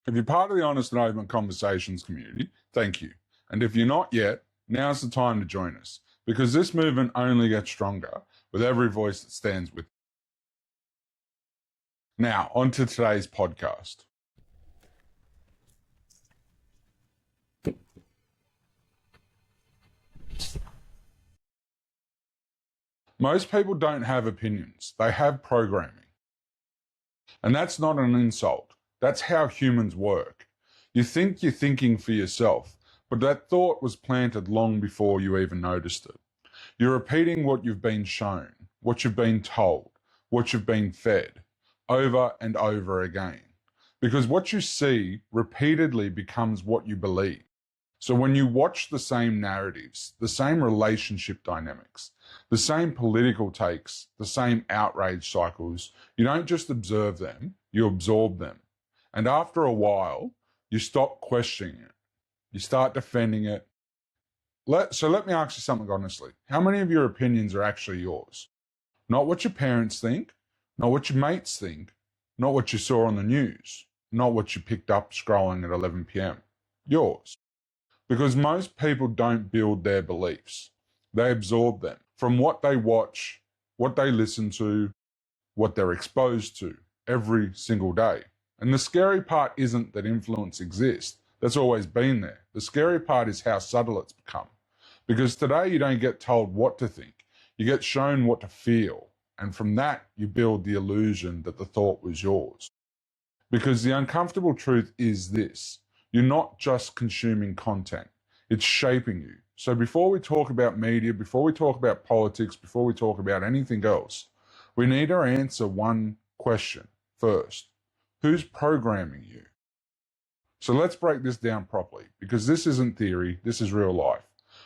If you're part of the Honest and Open Conversations community, thank you. And if you're not yet, now's the time to join us, because this movement only gets stronger with every voice that stands with it. Now, on to today's podcast. Most people don't have opinions, they have programming. And that's not an insult. That's how humans work. You think you're thinking for yourself, but that thought was planted long before you even noticed it. You're repeating what you've been shown, what you've been told, what you've been fed, over and over again. Because what you see repeatedly becomes what you believe. So when you watch the same narratives, the same relationship dynamics, the same political takes, the same outrage cycles, you don't just observe them, you absorb them. And after a while, you stop questioning it. You start defending it. So let me ask you something honestly. How many of your opinions are actually yours? Not what your parents think, not what your mates think, not what you saw on the news, not what you picked up scrolling at 11 p.m. Yours. Because most people don't build their beliefs. They absorb them from what they watch, what they listen to, what they're exposed to every single day. And the scary part isn't that influence exists. That's always been there. The scary part is how subtle it's become. Because today you don't get told what to think. You get shown what to feel. And from that, you build the illusion that the thought was yours. Because the uncomfortable truth is this. You're not just consuming content. It's shaping you. So before we talk about media, before we talk about politics, before we talk about anything else, we need to answer one question first. Who's programming you? So let's break this down properly, because this isn't theory, this is real life.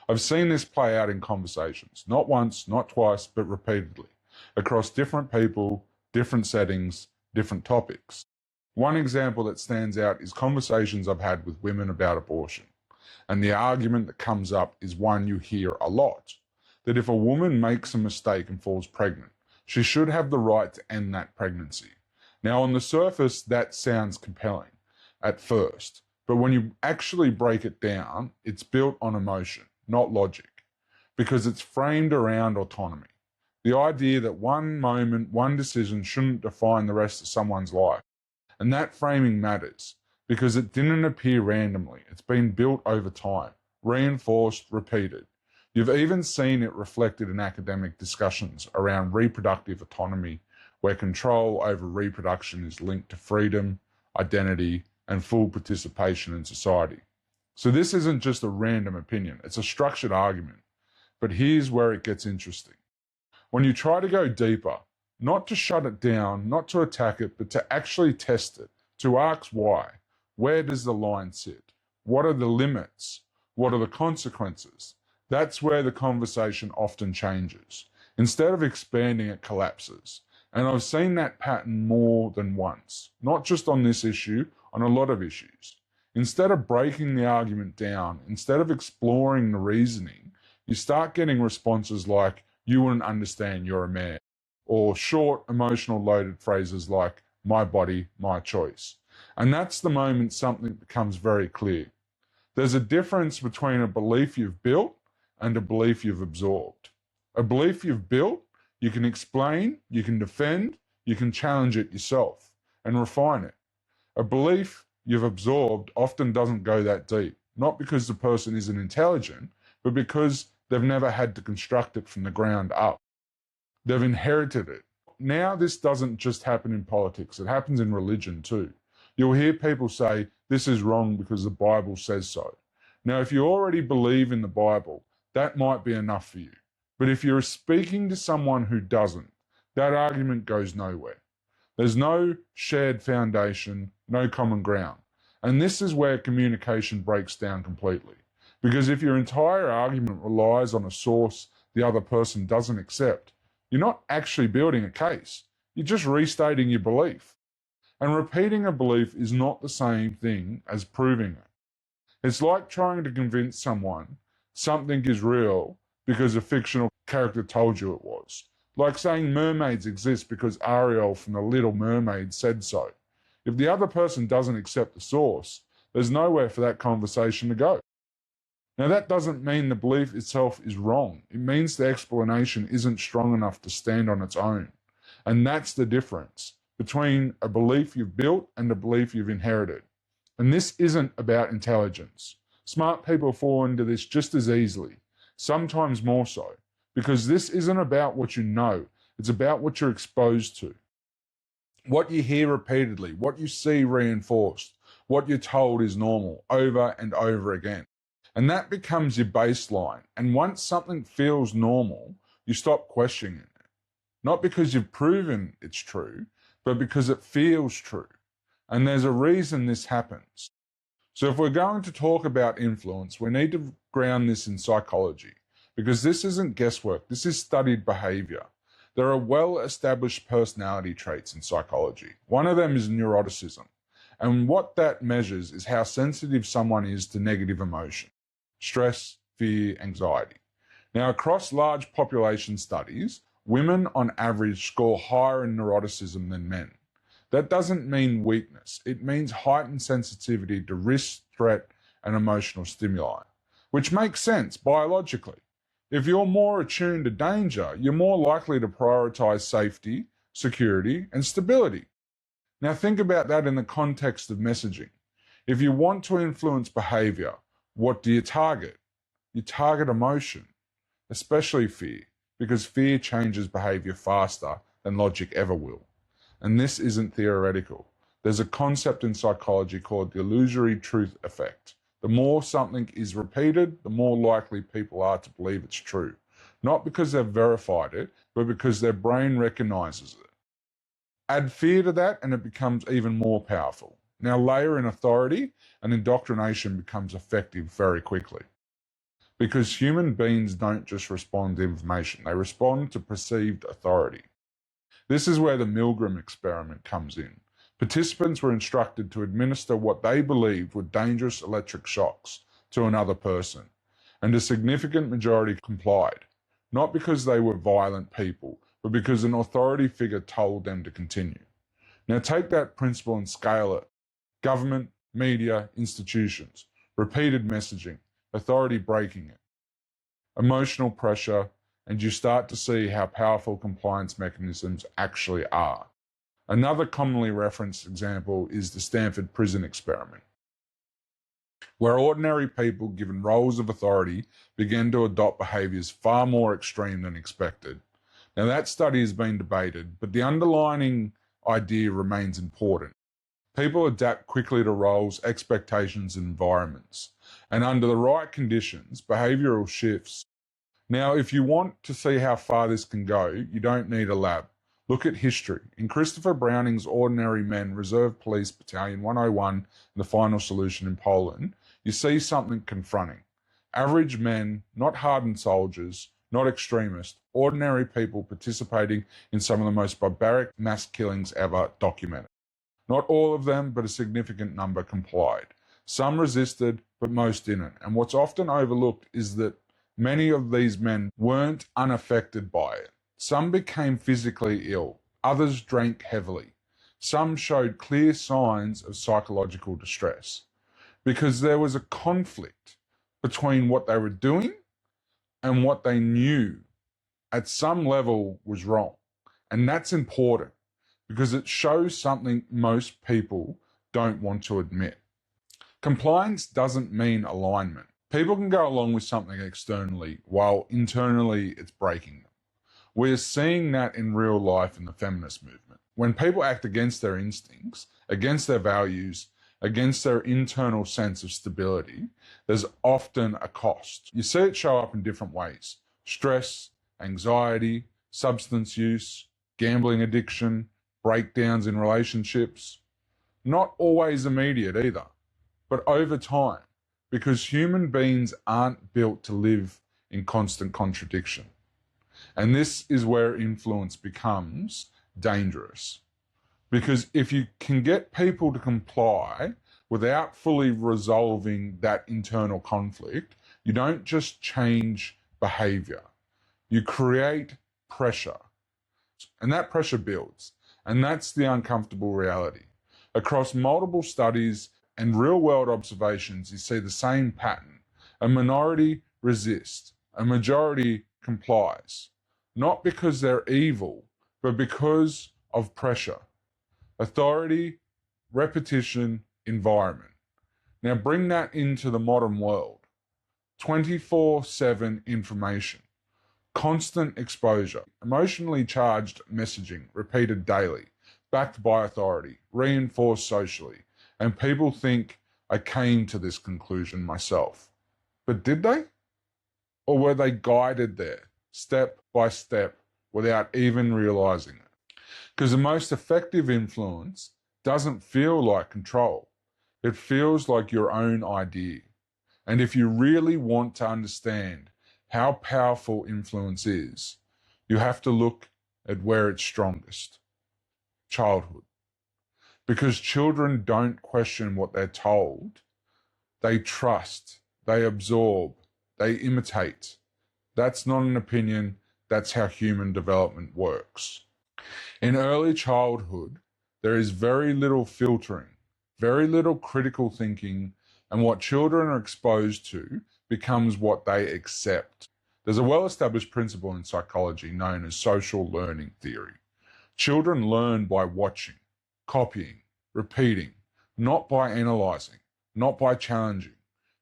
I've seen this play out in conversations, not once, not twice, but repeatedly, across different people, different settings, different topics. One example that stands out is conversations I've had with women about abortion. And the argument that comes up is one you hear a lot, that if a woman makes a mistake and falls pregnant, she should have the right to end that pregnancy. Now, on the surface, that sounds compelling at first, but when you actually break it down, it's built on emotion, not logic, because it's framed around autonomy. The idea that one moment, one decision shouldn't define the rest of someone's life. And that framing matters because it didn't appear randomly. It's been built over time, reinforced, repeated. You've even seen it reflected in academic discussions around reproductive autonomy, where control over reproduction is linked to freedom, identity, and full participation in society. So this isn't just a random opinion, it's a structured argument. But here's where it gets interesting. When you try to go deeper, not to shut it down, not to attack it, but to actually test it, to ask why. Where does the line sit? What are the limits? What are the consequences? That's where the conversation often changes. Instead of expanding, it collapses. And I've seen that pattern more than once, not just on this issue, on a lot of issues. Instead of breaking the argument down, instead of exploring the reasoning, you start getting responses like, "You wouldn't understand, you're a man," or short, emotional loaded phrases like, "my body, my choice." And that's the moment something becomes very clear. There's a difference between a belief you've built and a belief you've absorbed. A belief you've built, you can explain, you can defend, you can challenge it yourself and refine it. A belief you've absorbed often doesn't go that deep, not because the person isn't intelligent, but because they've never had to construct it from the ground up. They've inherited it. Now this doesn't just happen in politics, it happens in religion too. You'll hear people say, "This is wrong because the Bible says so." Now, if you already believe in the Bible, that might be enough for you. But if you're speaking to someone who doesn't, that argument goes nowhere. There's no shared foundation, no common ground. And this is where communication breaks down completely. Because if your entire argument relies on a source the other person doesn't accept, you're not actually building a case. You're just restating your belief. And repeating a belief is not the same thing as proving it. It's like trying to convince someone something is real because a fictional character told you it was. Like saying mermaids exist because Ariel from The Little Mermaid said so. If the other person doesn't accept the source, there's nowhere for that conversation to go. Now, that doesn't mean the belief itself is wrong. It means the explanation isn't strong enough to stand on its own. And that's the difference between a belief you've built and a belief you've inherited. And this isn't about intelligence. Smart people fall into this just as easily, sometimes more so, because this isn't about what you know, it's about what you're exposed to. What you hear repeatedly, what you see reinforced, what you're told is normal over and over again. And that becomes your baseline. And once something feels normal, you stop questioning it. Not because you've proven it's true, but because it feels true. And there's a reason this happens. So if we're going to talk about influence, we need to ground this in psychology, because this isn't guesswork, this is studied behavior. There are well-established personality traits in psychology. One of them is neuroticism. And what that measures is how sensitive someone is to negative emotion, stress, fear, anxiety. Now, across large population studies, women on average score higher in neuroticism than men. That doesn't mean weakness. It means heightened sensitivity to risk, threat, and emotional stimuli, which makes sense biologically. If you're more attuned to danger, you're more likely to prioritize safety, security, and stability. Now think about that in the context of messaging. If you want to influence behavior, what do you target? You target emotion, especially fear, because fear changes behavior faster than logic ever will. And this isn't theoretical. There's a concept in psychology called the illusory truth effect. The more something is repeated, the more likely people are to believe it's true. Not because they've verified it, but because their brain recognizes it. Add fear to that and it becomes even more powerful. Now layer in authority and indoctrination becomes effective very quickly. Because human beings don't just respond to information, they respond to perceived authority. This is where the Milgram experiment comes in. Participants were instructed to administer what they believed were dangerous electric shocks to another person, and a significant majority complied, not because they were violent people, but because an authority figure told them to continue. Now take that principle and scale it. Government, media, institutions, repeated messaging, authority breaking it, emotional pressure, and you start to see how powerful compliance mechanisms actually are. Another commonly referenced example is the Stanford prison experiment, where ordinary people given roles of authority began to adopt behaviours far more extreme than expected. Now that study has been debated, but the underlying idea remains important. People adapt quickly to roles, expectations, and environments. And under the right conditions, behavioural shifts. Now, if you want to see how far this can go, you don't need a lab. Look at history. In Christopher Browning's Ordinary Men, Reserve Police Battalion 101, and The Final Solution in Poland, you see something confronting. Average men, not hardened soldiers, not extremists, ordinary people participating in some of the most barbaric mass killings ever documented. Not all of them, but a significant number complied. Some resisted, but most didn't. And what's often overlooked is that many of these men weren't unaffected by it. Some became physically ill. Others drank heavily. Some showed clear signs of psychological distress because there was a conflict between what they were doing and what they knew at some level was wrong. And that's important because it shows something most people don't want to admit. Compliance doesn't mean alignment. People can go along with something externally while internally it's breaking them. We're seeing that in real life in the feminist movement. When people act against their instincts, against their values, against their internal sense of stability, there's often a cost. You see it show up in different ways: stress, anxiety, substance use, gambling addiction, breakdowns in relationships. Not always immediate either, but over time, because human beings aren't built to live in constant contradiction. And this is where influence becomes dangerous. Because if you can get people to comply without fully resolving that internal conflict, you don't just change behavior, you create pressure. And that pressure builds. And that's the uncomfortable reality. Across multiple studies and real-world observations, you see the same pattern. A minority resists, a majority complies, not because they're evil, but because of pressure, authority, repetition, environment. Now bring that into the modern world. 24/7 information, constant exposure, emotionally charged messaging repeated daily, backed by authority, reinforced socially. And people think I came to this conclusion myself. But did they? Or were they guided there, step by step, without even realizing it? Because the most effective influence doesn't feel like control. It feels like your own idea. And if you really want to understand how powerful influence is, you have to look at where it's strongest. Childhood. Because children don't question what they're told. They trust, they absorb, they imitate. That's not an opinion, that's how human development works. In early childhood, there is very little filtering, very little critical thinking, and what children are exposed to becomes what they accept. There's a well-established principle in psychology known as social learning theory. Children learn by watching, copying, repeating, not by analyzing, not by challenging,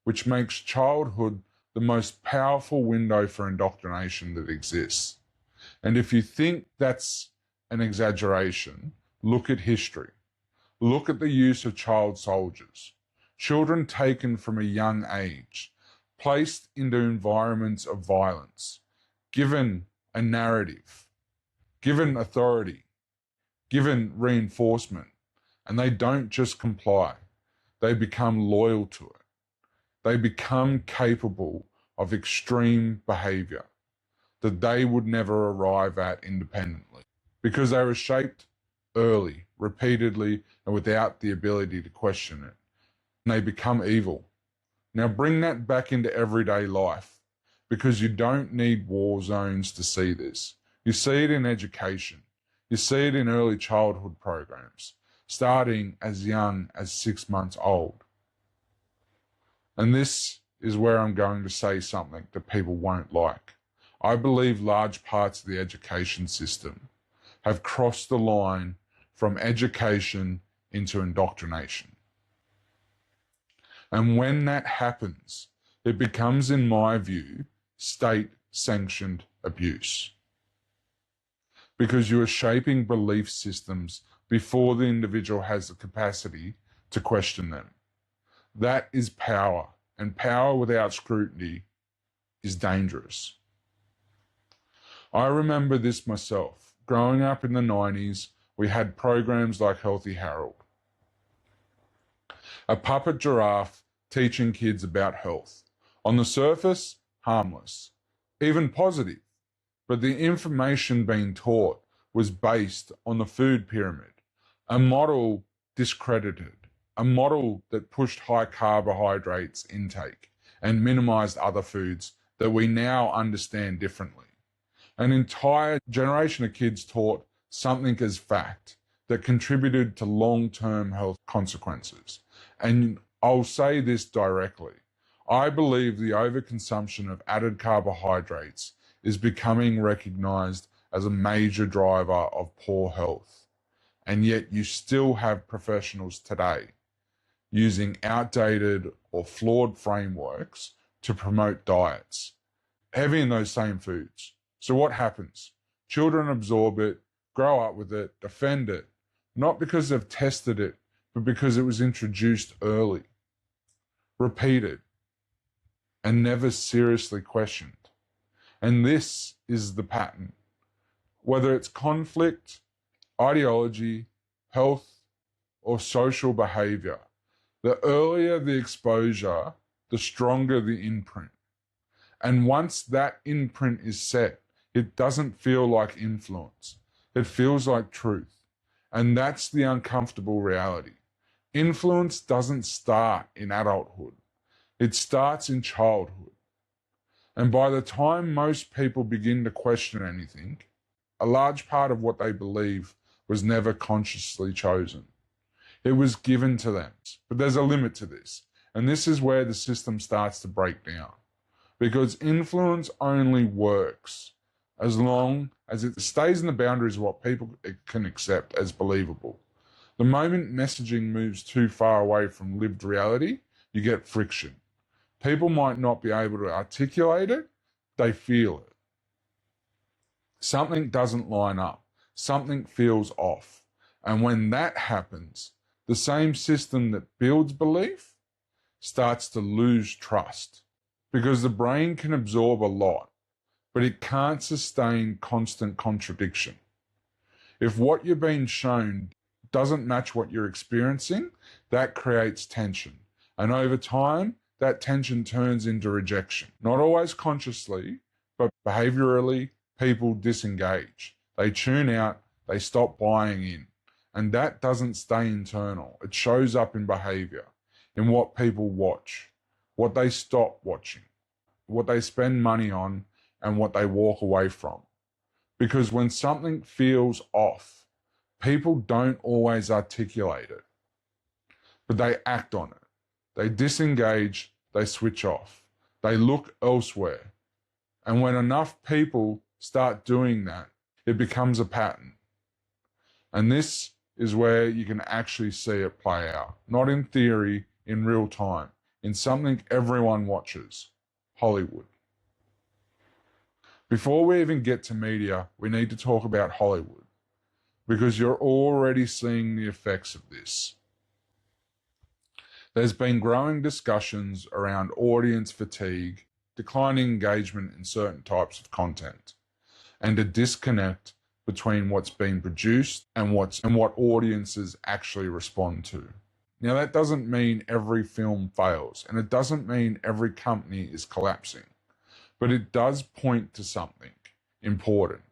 which makes childhood the most powerful window for indoctrination that exists. And if you think that's an exaggeration, look at history. Look at the use of child soldiers. Children taken from a young age, placed into environments of violence, given a narrative, given authority, given reinforcement, and they don't just comply, they become loyal to it. They become capable of extreme behavior that they would never arrive at independently because they were shaped early, repeatedly, and without the ability to question it. And they become evil. Now bring that back into everyday life because you don't need war zones to see this. You see it in education. You see it in early childhood programs, starting as young as 6 months old. And this is where I'm going to say something that people won't like. I believe large parts of the education system have crossed the line from education into indoctrination. And when that happens, it becomes, in my view, state-sanctioned abuse. Because you are shaping belief systems before the individual has the capacity to question them. That is power, and power without scrutiny is dangerous. I remember this myself. Growing up in the 90s, we had programs like Healthy Harold. A puppet giraffe teaching kids about health. On the surface, harmless, even positive, but the information being taught was based on the food pyramid, a model discredited, a model that pushed high carbohydrates intake and minimized other foods that we now understand differently. An entire generation of kids taught something as fact that contributed to long-term health consequences. And I'll say this directly. I believe the overconsumption of added carbohydrates is becoming recognized as a major driver of poor health. And yet you still have professionals today using outdated or flawed frameworks to promote diets, heavy in those same foods. So what happens? Children absorb it, grow up with it, defend it, not because they've tested it, but because it was introduced early, repeated, and never seriously questioned. And this is the pattern. Whether it's conflict, ideology, health, or social behavior, the earlier the exposure, the stronger the imprint. And once that imprint is set, it doesn't feel like influence. It feels like truth. And that's the uncomfortable reality. Influence doesn't start in adulthood. It starts in childhood. And by the time most people begin to question anything, a large part of what they believe was never consciously chosen. It was given to them. But there's a limit to this. And this is where the system starts to break down. Because influence only works as long as it stays in the boundaries of what people can accept as believable. The moment messaging moves too far away from lived reality, you get friction. People might not be able to articulate it, they feel it. Something doesn't line up, something feels off. And when that happens, the same system that builds belief starts to lose trust. Because the brain can absorb a lot, but it can't sustain constant contradiction. If what you're being shown doesn't match what you're experiencing, that creates tension. And over time, that tension turns into rejection. Not always consciously, but behaviorally, people disengage. They tune out, they stop buying in. And that doesn't stay internal. It shows up in behavior, in what people watch, what they stop watching, what they spend money on, and what they walk away from. Because when something feels off, people don't always articulate it, but they act on it. They disengage, they switch off, they look elsewhere. And when enough people start doing that, it becomes a pattern. And this is where you can actually see it play out. Not in theory, in real time, in something everyone watches, Hollywood. Before we even get to media, we need to talk about Hollywood, because you're already seeing the effects of this. There's been growing discussions around audience fatigue, declining engagement in certain types of content, and a disconnect between what's being produced and what audiences actually respond to. Now, that doesn't mean every film fails, and it doesn't mean every company is collapsing, but it does point to something important.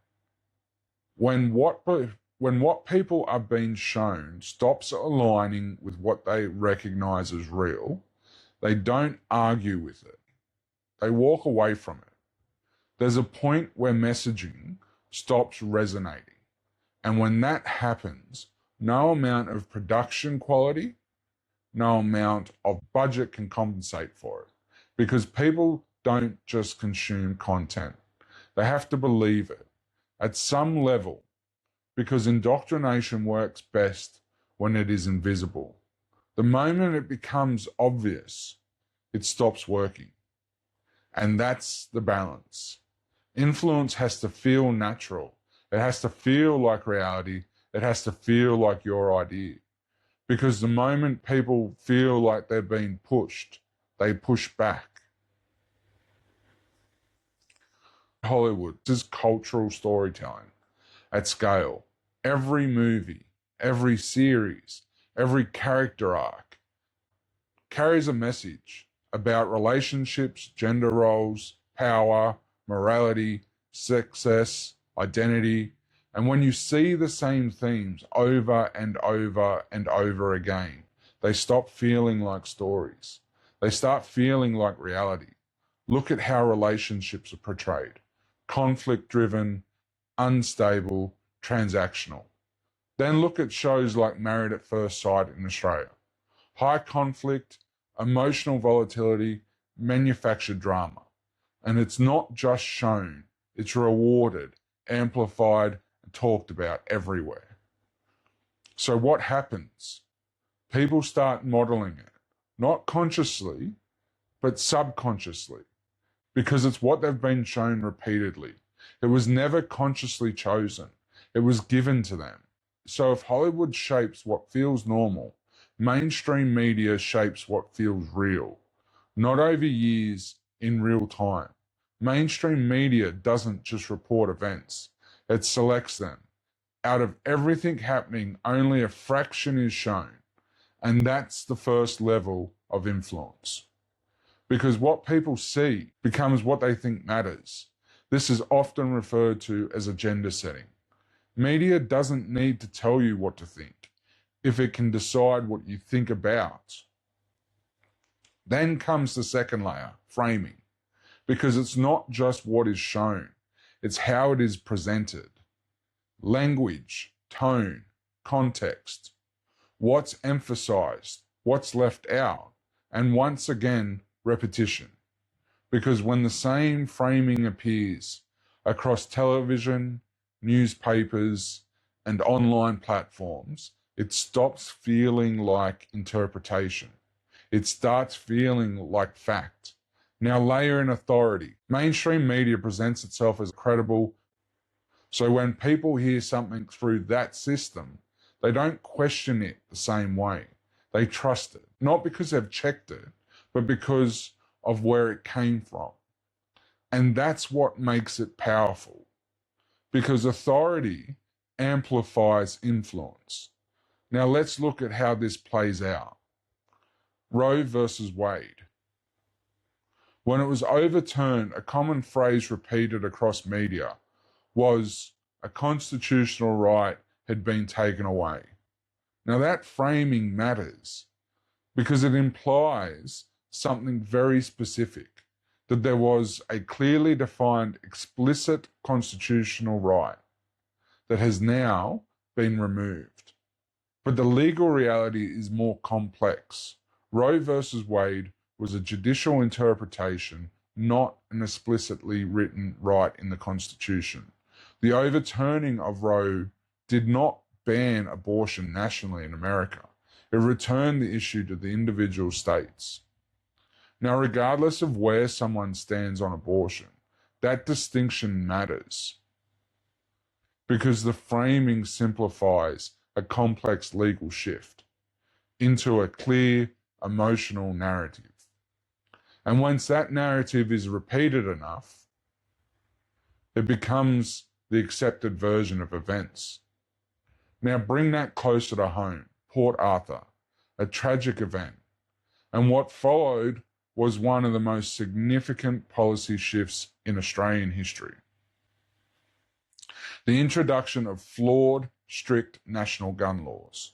When what people are being shown stops aligning with what they recognize as real, they don't argue with it. They walk away from it. There's a point where messaging stops resonating. And when that happens, no amount of production quality, no amount of budget can compensate for it. Because people don't just consume content. They have to believe it at some level, because indoctrination works best when it is invisible. The moment it becomes obvious, it stops working. And that's the balance. Influence has to feel natural. It has to feel like reality. It has to feel like your idea. Because the moment people feel like they're being pushed, they push back. Hollywood is cultural storytelling at scale. Every movie, every series, every character arc carries a message about relationships, gender roles, power, morality, success, identity. And when you see the same themes over and over and over again, they stop feeling like stories. They start feeling like reality. Look at how relationships are portrayed. Conflict-driven, unstable, transactional. Then look at shows like Married at First Sight in Australia. High conflict, emotional volatility, manufactured drama. And it's not just shown, it's rewarded, amplified, and talked about everywhere. So what happens? People start modeling it, not consciously, but subconsciously, because it's what they've been shown repeatedly. It was never consciously chosen. It was given to them. So if Hollywood shapes what feels normal, mainstream media shapes what feels real, not over years, in real time. Mainstream media doesn't just report events, it selects them. Out of everything happening, only a fraction is shown. And that's the first level of influence. Because what people see becomes what they think matters. This is often referred to as agenda setting. Media doesn't need to tell you what to think if it can decide what you think about. Then comes the second layer, framing. Because it's not just what is shown, it's how it is presented. Language, tone, context. what's emphasized, what's left out, and once again, repetition. Because when the same framing appears across television, newspapers, and online platforms, it stops feeling like interpretation. It starts feeling like fact. Now layer in authority. Mainstream media presents itself as credible, so when people hear something through that system, they don't question it the same way. They trust it, not because they've checked it, but because of where it came from. And that's what makes it powerful, because authority amplifies influence. Now let's look at how this plays out. Roe versus Wade. When it was overturned, a common phrase repeated across media was a constitutional right had been taken away. Now that framing matters because it implies something very specific, that there was a clearly defined explicit constitutional right that has now been removed. But the legal reality is more complex. Roe versus Wade was a judicial interpretation, not an explicitly written right in the Constitution. The overturning of Roe did not ban abortion nationally in America. It returned the issue to the individual states. Now, regardless of where someone stands on abortion, that distinction matters because the framing simplifies a complex legal shift into a clear emotional narrative. And once that narrative is repeated enough, it becomes the accepted version of events. Now bring that closer to home. Port Arthur, a tragic event. And what followed was one of the most significant policy shifts in Australian history. The introduction of flawed, strict national gun laws.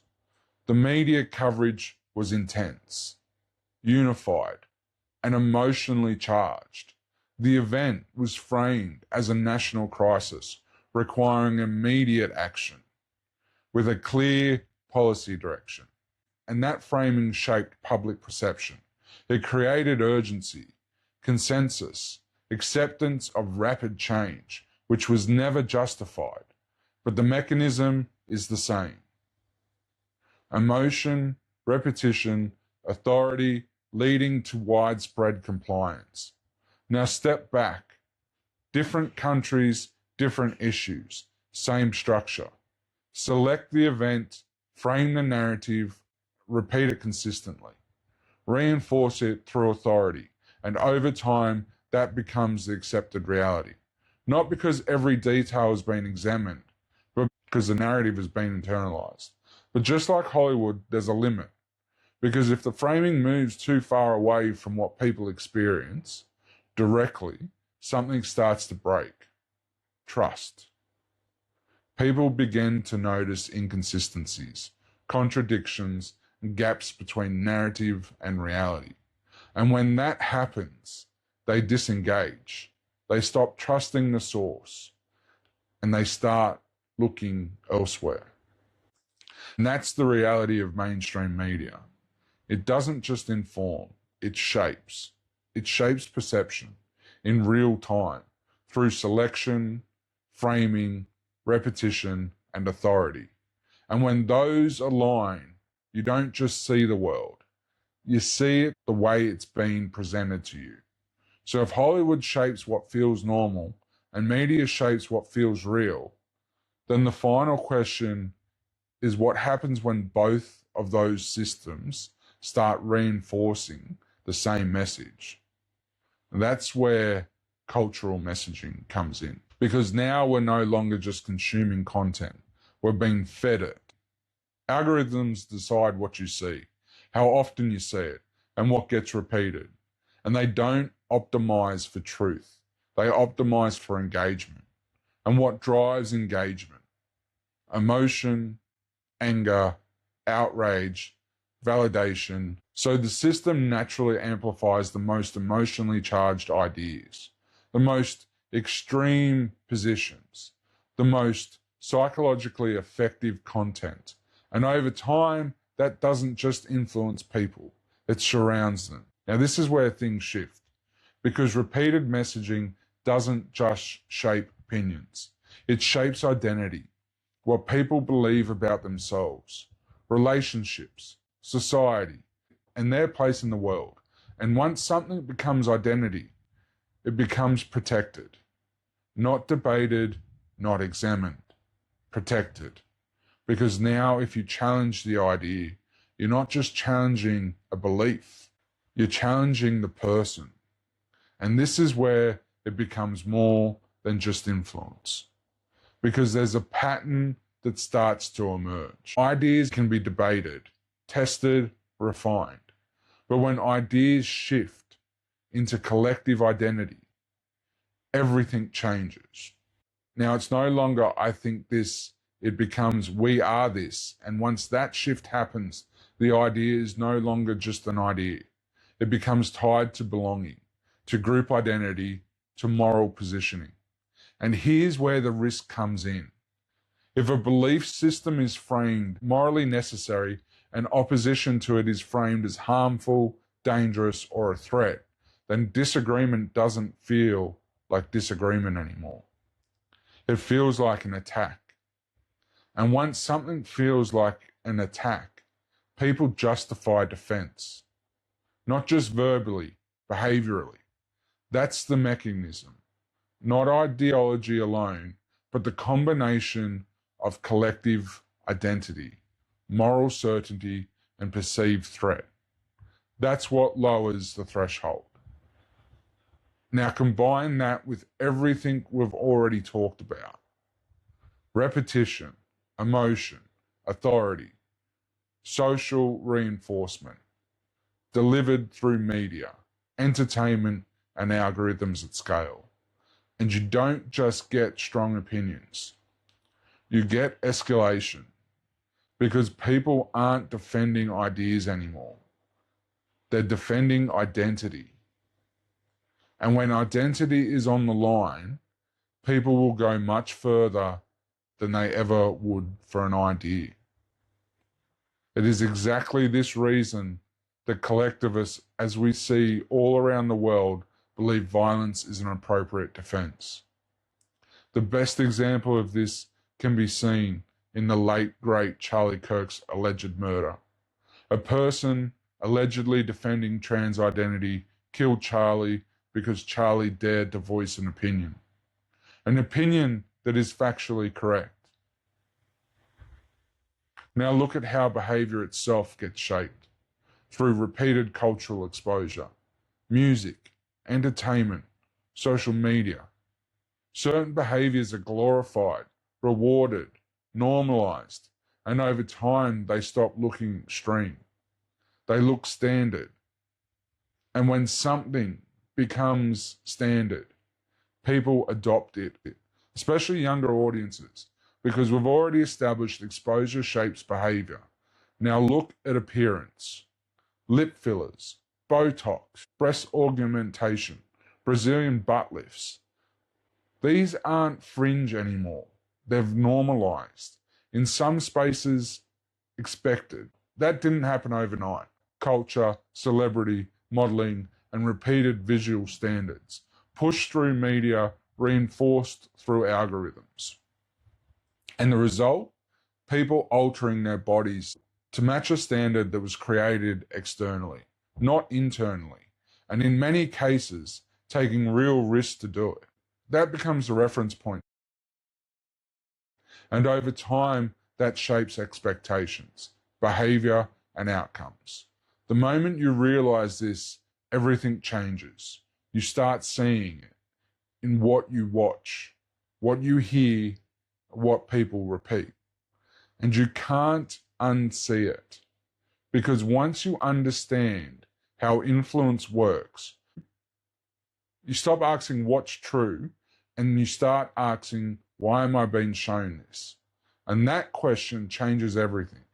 The media coverage was intense, unified, and emotionally charged. The event was framed as a national crisis requiring immediate action with a clear policy direction. And that framing shaped public perception. It created urgency, consensus, acceptance of rapid change, which was never justified. But the mechanism is the same. Emotion, repetition, authority leading to widespread compliance. Now step back. Different countries, different issues, same structure. Select the event, frame the narrative, repeat it consistently. Reinforce it through authority, and over time, that becomes the accepted reality. Not because every detail has been examined, but because the narrative has been internalized. But just like Hollywood, there's a limit. Because if the framing moves too far away from what people experience directly, something starts to break. Trust. People begin to notice inconsistencies, contradictions, and gaps between narrative and reality. And when that happens, they disengage. They stop trusting the source and they start looking elsewhere. And that's the reality of mainstream media. It doesn't just inform, it shapes. It shapes perception in real time through selection, framing, repetition, and authority. And when those align, you don't just see the world, you see it the way it's being presented to you. So if Hollywood shapes what feels normal and media shapes what feels real, then the final question is what happens when both of those systems start reinforcing the same message? And that's where cultural messaging comes in. Because now we're no longer just consuming content, we're being fed it. Algorithms decide what you see, how often you see it, and what gets repeated. And they don't optimize for truth. They optimize for engagement. And what drives engagement? Emotion, anger, outrage, validation. So the system naturally amplifies the most emotionally charged ideas, the most extreme positions, the most psychologically effective content. And over time, that doesn't just influence people, it surrounds them. Now, this is where things shift, because repeated messaging doesn't just shape opinions, it shapes identity, what people believe about themselves, relationships, society, and their place in the world. And once something becomes identity, it becomes protected, not debated, not examined, protected. Because now if you challenge the idea, you're not just challenging a belief, you're challenging the person. And this is where it becomes more than just influence. Because there's a pattern that starts to emerge. Ideas can be debated, tested, refined. But when ideas shift into collective identity, everything changes. Now it's no longer, I think this, it becomes, we are this. And once that shift happens, the idea is no longer just an idea. It becomes tied to belonging, to group identity, to moral positioning. And here's where the risk comes in. If a belief system is framed morally necessary and opposition to it is framed as harmful, dangerous, or a threat, then disagreement doesn't feel like disagreement anymore. It feels like an attack. And once something feels like an attack, people justify defense. Not just verbally, behaviorally. That's the mechanism. Not ideology alone, but the combination of collective identity, moral certainty, and perceived threat. That's what lowers the threshold. Now combine that with everything we've already talked about. Repetition, emotion, authority, social reinforcement, delivered through media, entertainment, and algorithms at scale. And you don't just get strong opinions. You get escalation, because people aren't defending ideas anymore. They're defending identity. And when identity is on the line, people will go much further than they ever would for an idea. It is exactly this reason that collectivists, as we see all around the world, believe violence is an appropriate defense. The best example of this can be seen in the late, great Charlie Kirk's alleged murder. A person allegedly defending trans identity killed Charlie because Charlie dared to voice an opinion that is factually correct. Now look at how behavior itself gets shaped through repeated cultural exposure, music, entertainment, social media. Certain behaviors are glorified, rewarded, normalized, and over time they stop looking extreme. They look standard. And when something becomes standard, people adopt it, especially younger audiences, because we've already established exposure shapes behavior. Now look at appearance. Lip fillers, Botox, breast augmentation, Brazilian butt lifts. These aren't fringe anymore. They've normalized. In some spaces, expected. That didn't happen overnight. Culture, celebrity, modeling, and repeated visual standards, pushed through media, reinforced through algorithms. And the result? People altering their bodies to match a standard that was created externally, not internally, and in many cases, taking real risks to do it. That becomes a reference point. And over time, that shapes expectations, behavior, and outcomes. The moment you realize this, everything changes. You start seeing it in what you watch, what you hear, what people repeat. And you can't unsee it. Because once you understand how influence works, you stop asking what's true and you start asking, why am I being shown this? And that question changes everything.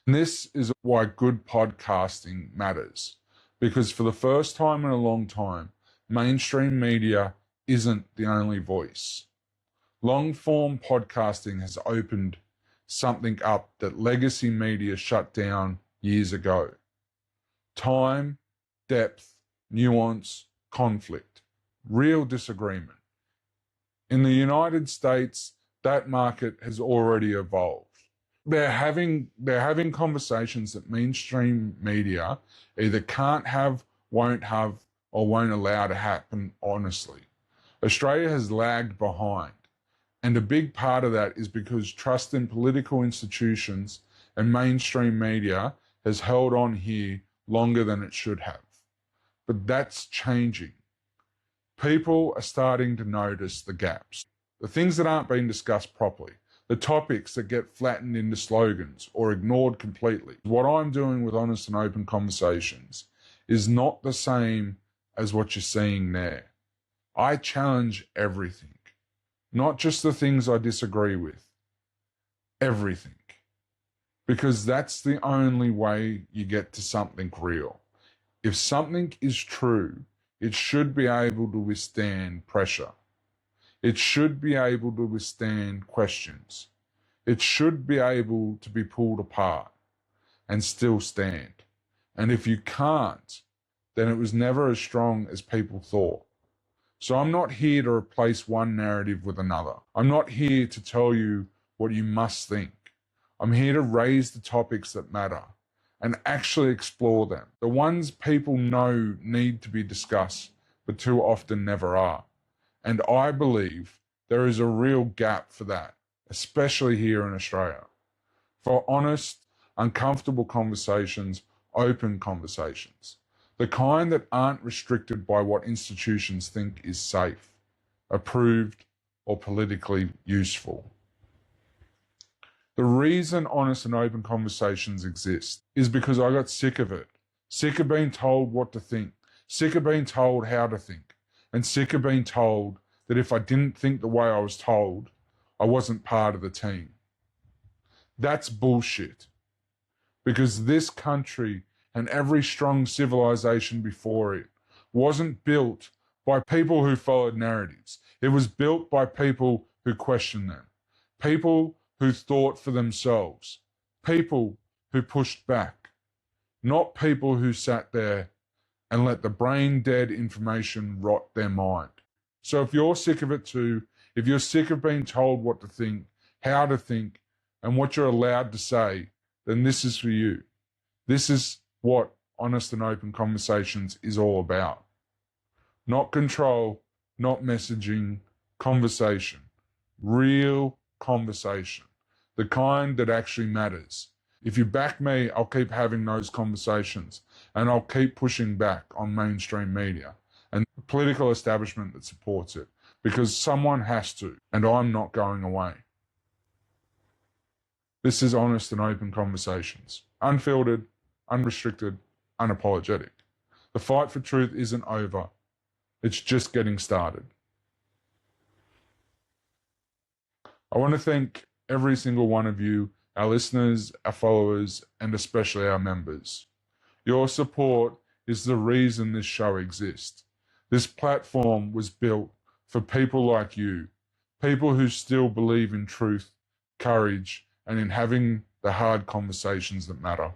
And this is why good podcasting matters. Because for the first time in a long time, mainstream media isn't the only voice. Long-form podcasting has opened something up that legacy media shut down years ago. Time, depth, nuance, conflict, real disagreement. In the United States, that market has already evolved. They're having conversations that mainstream media either can't have, won't have, or won't allow to happen honestly. Australia has lagged behind, and a big part of that is because trust in political institutions and mainstream media has held on here longer than it should have. But that's changing. People are starting to notice the gaps, the things that aren't being discussed properly, the topics that get flattened into slogans or ignored completely. What I'm doing with Honest and Open Conversations is not the same as what you're seeing there. I challenge everything, not just the things I disagree with, everything. Because that's the only way you get to something real. If something is true, it should be able to withstand pressure. It should be able to withstand questions. It should be able to be pulled apart and still stand. And if you can't, then it was never as strong as people thought. So I'm not here to replace one narrative with another. I'm not here to tell you what you must think. I'm here to raise the topics that matter and actually explore them. The ones people know need to be discussed, but too often never are. And I believe there is a real gap for that, especially here in Australia. For honest, uncomfortable conversations, open conversations. The kind that aren't restricted by what institutions think is safe, approved, or politically useful. The reason honest and open conversations exist is because I got sick of it. Sick of being told what to think. Sick of being told how to think. And sick of being told that if I didn't think the way I was told, I wasn't part of the team. That's bullshit. Because this country and every strong civilization before it wasn't built by people who followed narratives. It was built by people who questioned them. People who thought for themselves. People who pushed back. Not people who sat there and let the brain-dead information rot their mind. So if you're sick of it too, if you're sick of being told what to think, how to think, and what you're allowed to say, then this is for you. This is what honest and open conversations is all about. Not control, not messaging, conversation. Real conversation. The kind that actually matters. If you back me, I'll keep having those conversations and I'll keep pushing back on mainstream media and the political establishment that supports it, because someone has to, and I'm not going away. This is honest and open conversations. Unfiltered, unrestricted, unapologetic. The fight for truth isn't over. It's just getting started. I want to thank every single one of you, our listeners, our followers, and especially our members. Your support is the reason this show exists. This platform was built for people like you, people who still believe in truth, courage, and in having the hard conversations that matter.